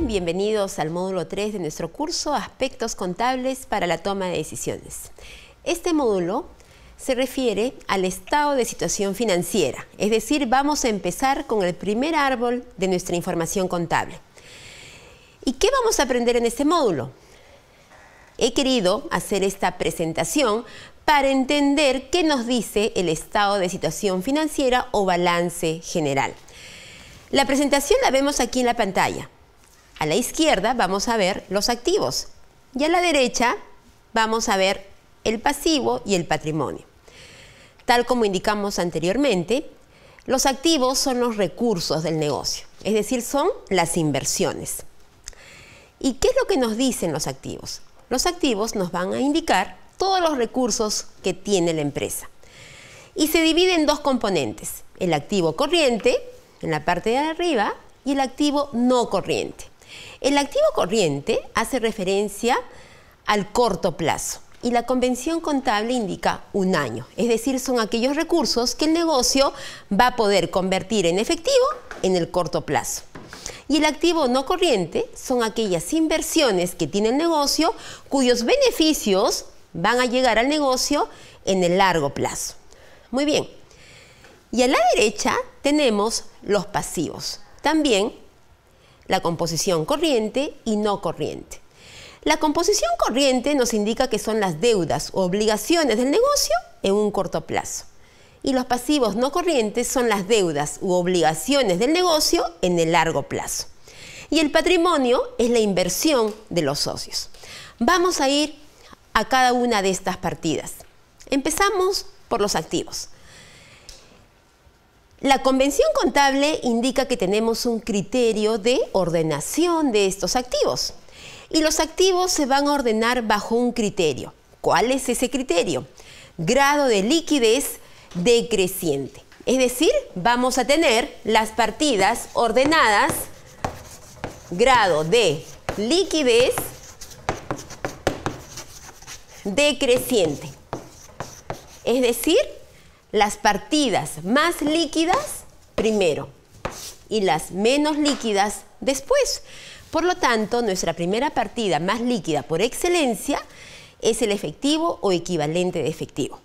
bienvenidos al módulo 3 de nuestro curso Aspectos contables para la toma de decisiones. Este módulo se refiere al estado de situación financiera, es decir, vamos a empezar con el primer árbol de nuestra información contable. ¿Y qué vamos a aprender en este módulo? He querido hacer esta presentación para entender qué nos dice el estado de situación financiera o balance general. La presentación la vemos aquí en la pantalla. A la izquierda vamos a ver los activos y a la derecha vamos a ver el pasivo y el patrimonio. Tal como indicamos anteriormente, los activos son los recursos del negocio, es decir, son las inversiones. ¿Y qué es lo que nos dicen los activos? Los activos nos van a indicar todos los recursos que tiene la empresa. Y se divide en dos componentes, el activo corriente, en la parte de arriba, y el activo no corriente. El activo corriente hace referencia al corto plazo y la convención contable indica un año, es decir, son aquellos recursos que el negocio va a poder convertir en efectivo en el corto plazo. Y el activo no corriente son aquellas inversiones que tiene el negocio cuyos beneficios van a llegar al negocio en el largo plazo. Muy bien. Y a la derecha tenemos los pasivos. También la composición corriente y no corriente. La composición corriente nos indica que son las deudas o obligaciones del negocio en un corto plazo. Y los pasivos no corrientes son las deudas u obligaciones del negocio en el largo plazo. Y el patrimonio es la inversión de los socios. Vamos a ir a cada una de estas partidas. Empezamos por los activos. La convención contable indica que tenemos un criterio de ordenación de estos activos. Y los activos se van a ordenar bajo un criterio. ¿Cuál es ese criterio? Grado de liquidez decreciente. Es decir, vamos a tener las partidas ordenadas grado de liquidez decreciente. Es decir, las partidas más líquidas primero y las menos líquidas después. Por lo tanto, nuestra primera partida más líquida por excelencia es el efectivo o equivalente de efectivo.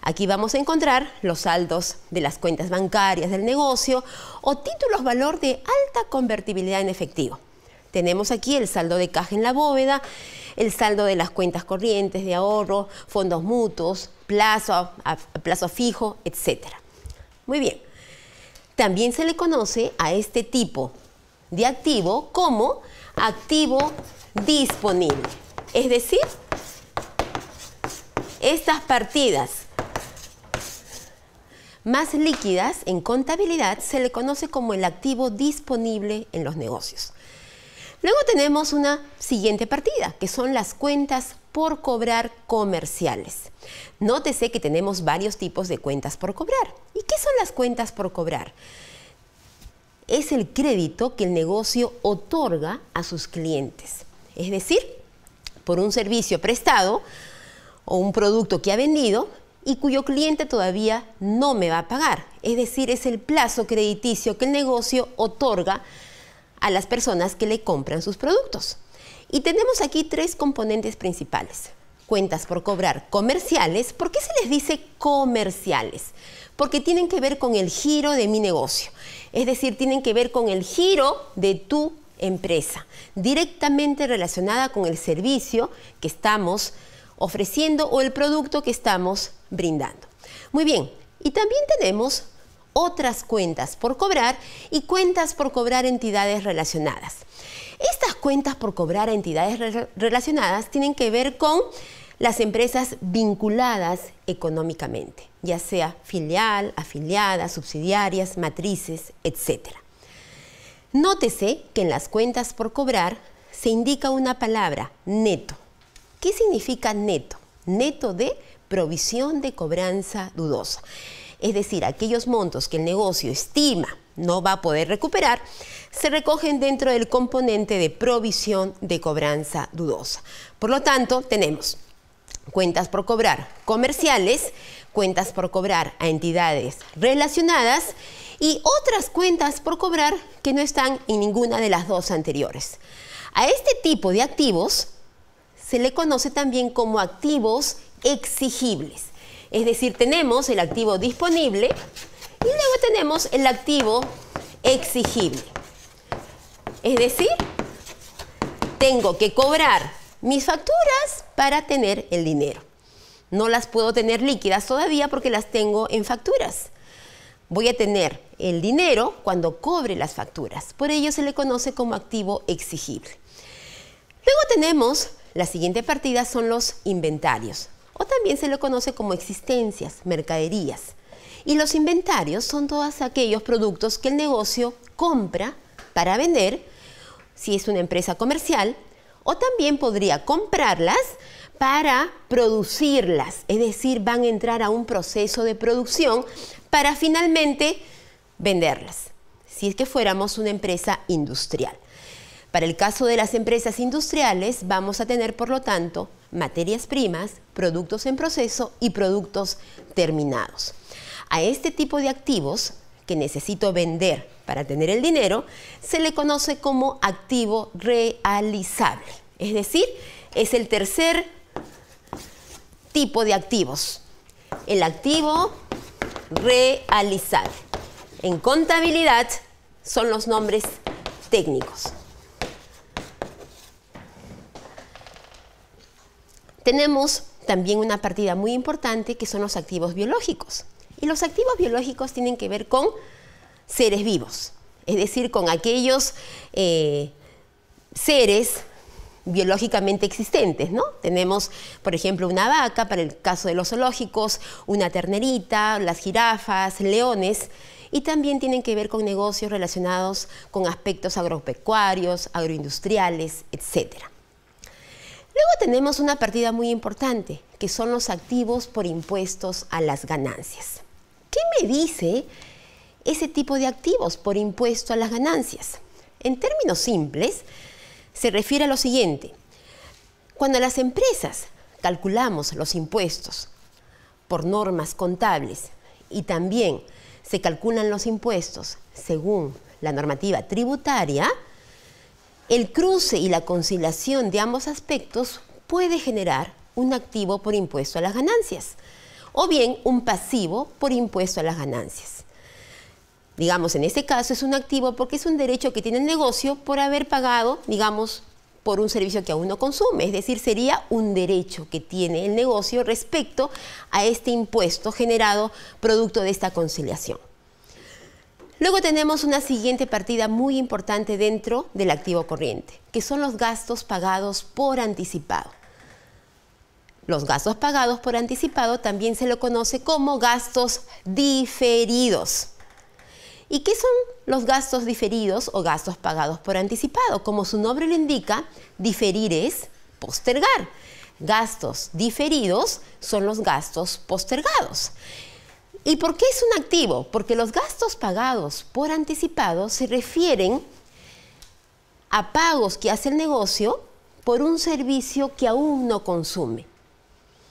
Aquí vamos a encontrar los saldos de las cuentas bancarias del negocio o títulos valor de alta convertibilidad en efectivo. Tenemos aquí el saldo de caja en la bóveda, el saldo de las cuentas corrientes de ahorro, fondos mutuos, plazo fijo, etc. Muy bien. También se le conoce a este tipo de activo como activo disponible. Es decir, estas partidas más líquidas en contabilidad se le conoce como el activo disponible en los negocios. Luego tenemos una siguiente partida, que son las cuentas por cobrar comerciales. Nótese que tenemos varios tipos de cuentas por cobrar. ¿Y qué son las cuentas por cobrar? Es el crédito que el negocio otorga a sus clientes. Es decir, por un servicio prestado o un producto que ha vendido y cuyo cliente todavía no me va a pagar. Es decir, es el plazo crediticio que el negocio otorga a las personas que le compran sus productos. Y tenemos aquí tres componentes principales. Cuentas por cobrar comerciales. ¿Por qué se les dice comerciales? Porque tienen que ver con el giro de mi negocio. Es decir, tienen que ver con el giro de tu empresa, directamente relacionada con el servicio que estamos ofreciendo o el producto que estamos brindando. Muy bien, y también tenemos otras cuentas por cobrar y cuentas por cobrar entidades relacionadas. Estas cuentas por cobrar a entidades relacionadas tienen que ver con las empresas vinculadas económicamente, ya sea filial, afiliada, subsidiarias, matrices, etc. Nótese que en las cuentas por cobrar se indica una palabra, neto. ¿Qué significa neto? Neto de provisión de cobranza dudosa. Es decir, aquellos montos que el negocio estima no va a poder recuperar, se recogen dentro del componente de provisión de cobranza dudosa. Por lo tanto, tenemos cuentas por cobrar comerciales, cuentas por cobrar a entidades relacionadas y otras cuentas por cobrar que no están en ninguna de las dos anteriores. A este tipo de activos se le conoce también como activos exigibles. Es decir, tenemos el activo disponible y luego tenemos el activo exigible. Es decir, tengo que cobrar mis facturas para tener el dinero. No las puedo tener líquidas todavía porque las tengo en facturas. Voy a tener el dinero cuando cobre las facturas. Por ello se le conoce como activo exigible. Luego tenemos la siguiente partida, son los inventarios, o también se le conoce como existencias, mercaderías. Y los inventarios son todos aquellos productos que el negocio compra para vender, si es una empresa comercial, o también podría comprarlas para producirlas, es decir, van a entrar a un proceso de producción para finalmente venderlas, si es que fuéramos una empresa industrial. Para el caso de las empresas industriales vamos a tener, por lo tanto, materias primas, productos en proceso y productos terminados. A este tipo de activos que necesito vender para tener el dinero, se le conoce como activo realizable. Es decir, es el tercer tipo de activos, el activo realizable. En contabilidad son los nombres técnicos. Tenemos también una partida muy importante que son los activos biológicos. Y los activos biológicos tienen que ver con seres vivos, es decir, con aquellos seres biológicamente existentes, ¿no? Tenemos, por ejemplo, una vaca, para el caso de los zoológicos, una ternerita, las jirafas, leones, y también tienen que ver con negocios relacionados con aspectos agropecuarios, agroindustriales, etc. Luego tenemos una partida muy importante, que son los activos por impuestos a las ganancias. ¿Qué me dice ese tipo de activos por impuesto a las ganancias? En términos simples, se refiere a lo siguiente. Cuando las empresas calculamos los impuestos por normas contables y también se calculan los impuestos según la normativa tributaria, el cruce y la conciliación de ambos aspectos puede generar un activo por impuesto a las ganancias o bien un pasivo por impuesto a las ganancias. Digamos, en este caso es un activo porque es un derecho que tiene el negocio por haber pagado, digamos, por un servicio que aún no consume. Es decir, sería un derecho que tiene el negocio respecto a este impuesto generado producto de esta conciliación. Luego tenemos una siguiente partida muy importante dentro del activo corriente, que son los gastos pagados por anticipado. Los gastos pagados por anticipado también se lo conoce como gastos diferidos. ¿Y qué son los gastos diferidos o gastos pagados por anticipado? Como su nombre lo indica, diferir es postergar. Gastos diferidos son los gastos postergados. ¿Y por qué es un activo? Porque los gastos pagados por anticipado se refieren a pagos que hace el negocio por un servicio que aún no consume.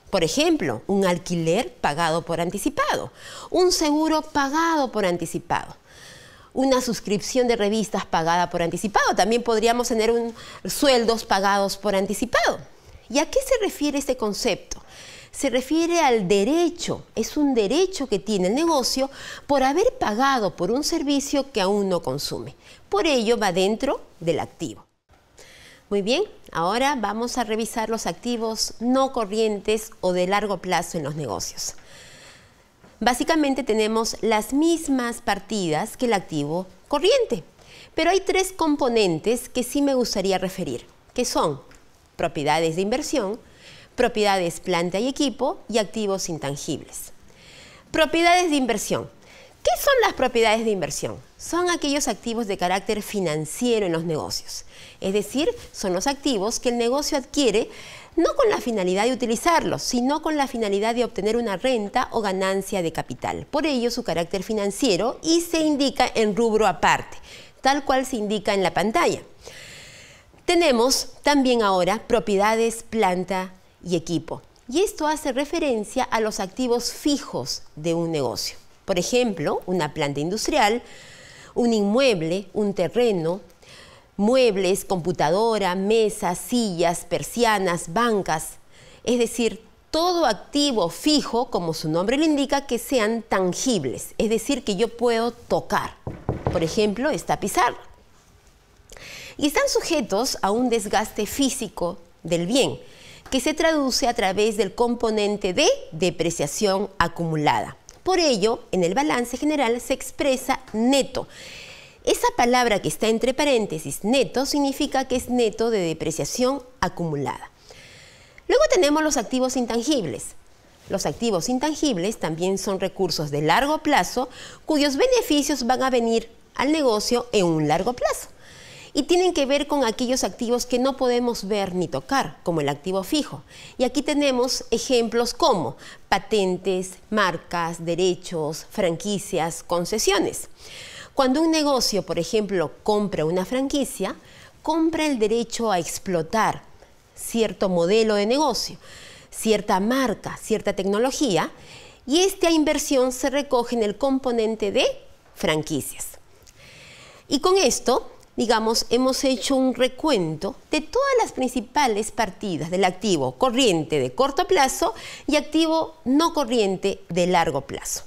Por ejemplo, un alquiler pagado por anticipado, un seguro pagado por anticipado, una suscripción de revistas pagada por anticipado. También podríamos tener sueldos pagados por anticipado. ¿Y a qué se refiere este concepto? Se refiere al derecho, es un derecho que tiene el negocio por haber pagado por un servicio que aún no consume. Por ello va dentro del activo. Muy bien, ahora vamos a revisar los activos no corrientes o de largo plazo en los negocios. Básicamente tenemos las mismas partidas que el activo corriente, pero hay tres componentes que sí me gustaría referir, que son propiedades de inversión, propiedades planta y equipo y activos intangibles. Propiedades de inversión. ¿Qué son las propiedades de inversión? Son aquellos activos de carácter financiero en los negocios. Es decir, son los activos que el negocio adquiere no con la finalidad de utilizarlos, sino con la finalidad de obtener una renta o ganancia de capital. Por ello, su carácter financiero y se indica en rubro aparte, tal cual se indica en la pantalla. Tenemos también ahora propiedades planta y equipo. Y esto hace referencia a los activos fijos de un negocio. Por ejemplo, una planta industrial, un inmueble, un terreno, muebles, computadora, mesas, sillas, persianas, bancas, es decir, todo activo fijo, como su nombre lo indica, que sean tangibles, es decir, que yo puedo tocar. Por ejemplo, esta pizarra. Y están sujetos a un desgaste físico del bien, que se traduce a través del componente de depreciación acumulada. Por ello, en el balance general se expresa neto. Esa palabra que está entre paréntesis, neto, significa que es neto de depreciación acumulada. Luego tenemos los activos intangibles. Los activos intangibles también son recursos de largo plazo cuyos beneficios van a venir al negocio en un largo plazo. Y tienen que ver con aquellos activos que no podemos ver ni tocar, como el activo fijo. Y aquí tenemos ejemplos como patentes, marcas, derechos, franquicias, concesiones. Cuando un negocio, por ejemplo, compra una franquicia, compra el derecho a explotar cierto modelo de negocio, cierta marca, cierta tecnología, y esta inversión se recoge en el componente de franquicias. Y con esto, digamos, hemos hecho un recuento de todas las principales partidas del activo corriente de corto plazo y activo no corriente de largo plazo.